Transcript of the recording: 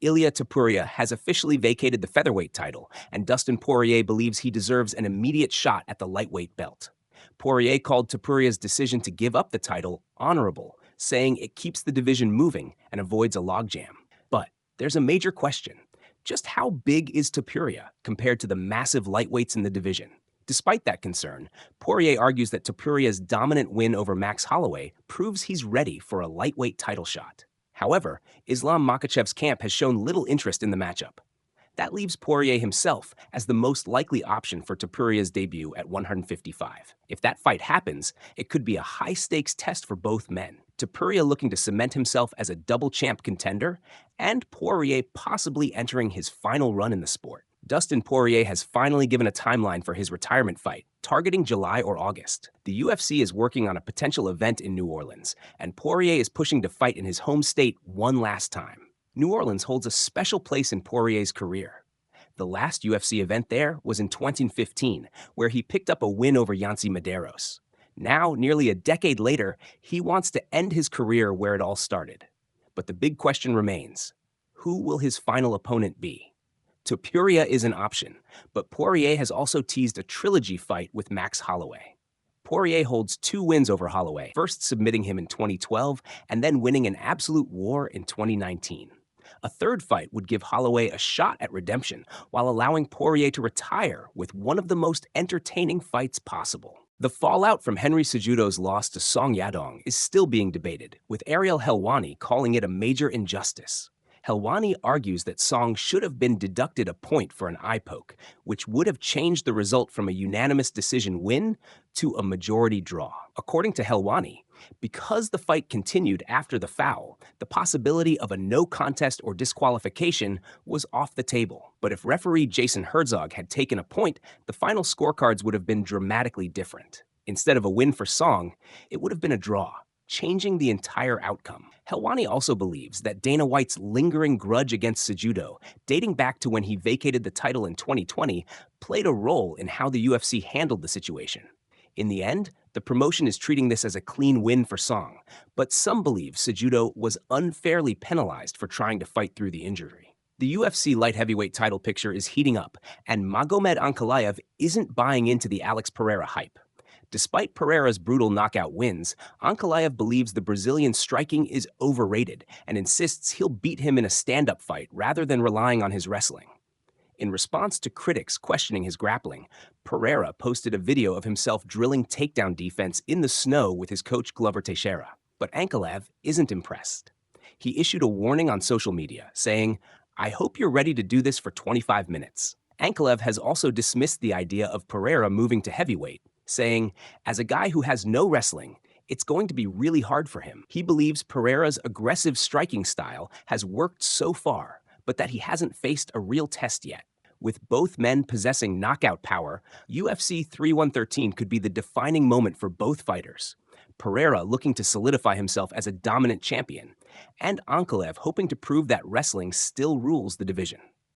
Ilia Topuria has officially vacated the featherweight title, and Dustin Poirier believes he deserves an immediate shot at the lightweight belt. Poirier called Topuria's decision to give up the title honorable, saying it keeps the division moving and avoids a logjam. But there's a major question. Just how big is Topuria compared to the massive lightweights in the division? Despite that concern, Poirier argues that Topuria's dominant win over Max Holloway proves he's ready for a lightweight title shot. However, Islam Makhachev's camp has shown little interest in the matchup. That leaves Poirier himself as the most likely option for Topuria's debut at 155. If that fight happens, it could be a high-stakes test for both men. Topuria looking to cement himself as a double champ contender, and Poirier possibly entering his final run in the sport. Dustin Poirier has finally given a timeline for his retirement fight, targeting July or August. The UFC is working on a potential event in New Orleans, and Poirier is pushing to fight in his home state one last time. New Orleans holds a special place in Poirier's career. The last UFC event there was in 2015, where he picked up a win over Yancy Medeiros. Now, nearly a decade later, he wants to end his career where it all started. But the big question remains: who will his final opponent be? Topuria is an option, but Poirier has also teased a trilogy fight with Max Holloway. Poirier holds 2 wins over Holloway, first submitting him in 2012 and then winning an absolute war in 2019. A third fight would give Holloway a shot at redemption while allowing Poirier to retire with one of the most entertaining fights possible. The fallout from Henry Cejudo's loss to Song Yadong is still being debated, with Ariel Helwani calling it a major injustice. Helwani argues that Song should have been deducted a point for an eye poke, which would have changed the result from a unanimous decision win to a majority draw. According to Helwani, because the fight continued after the foul, the possibility of a no contest or disqualification was off the table. But if referee Jason Herzog had taken a point, the final scorecards would have been dramatically different. Instead of a win for Song, it would have been a draw, changing the entire outcome. Helwani also believes that Dana White's lingering grudge against Cejudo, dating back to when he vacated the title in 2020, played a role in how the UFC handled the situation. In the end, the promotion is treating this as a clean win for Song, but some believe Cejudo was unfairly penalized for trying to fight through the injury. The UFC light heavyweight title picture is heating up, and Magomed Ankalaev isn't buying into the Alex Pereira hype. Despite Pereira's brutal knockout wins, Ankalaev believes the Brazilian's striking is overrated and insists he'll beat him in a stand-up fight rather than relying on his wrestling. In response to critics questioning his grappling, Pereira posted a video of himself drilling takedown defense in the snow with his coach Glover Teixeira. But Ankalaev isn't impressed. He issued a warning on social media, saying, "I hope you're ready to do this for 25 minutes." Ankalaev has also dismissed the idea of Pereira moving to heavyweight, saying, "As a guy who has no wrestling, it's going to be really hard for him." He believes Pereira's aggressive striking style has worked so far, but that he hasn't faced a real test yet. With both men possessing knockout power, UFC 3113 could be the defining moment for both fighters. Pereira looking to solidify himself as a dominant champion, and Ankalaev hoping to prove that wrestling still rules the division.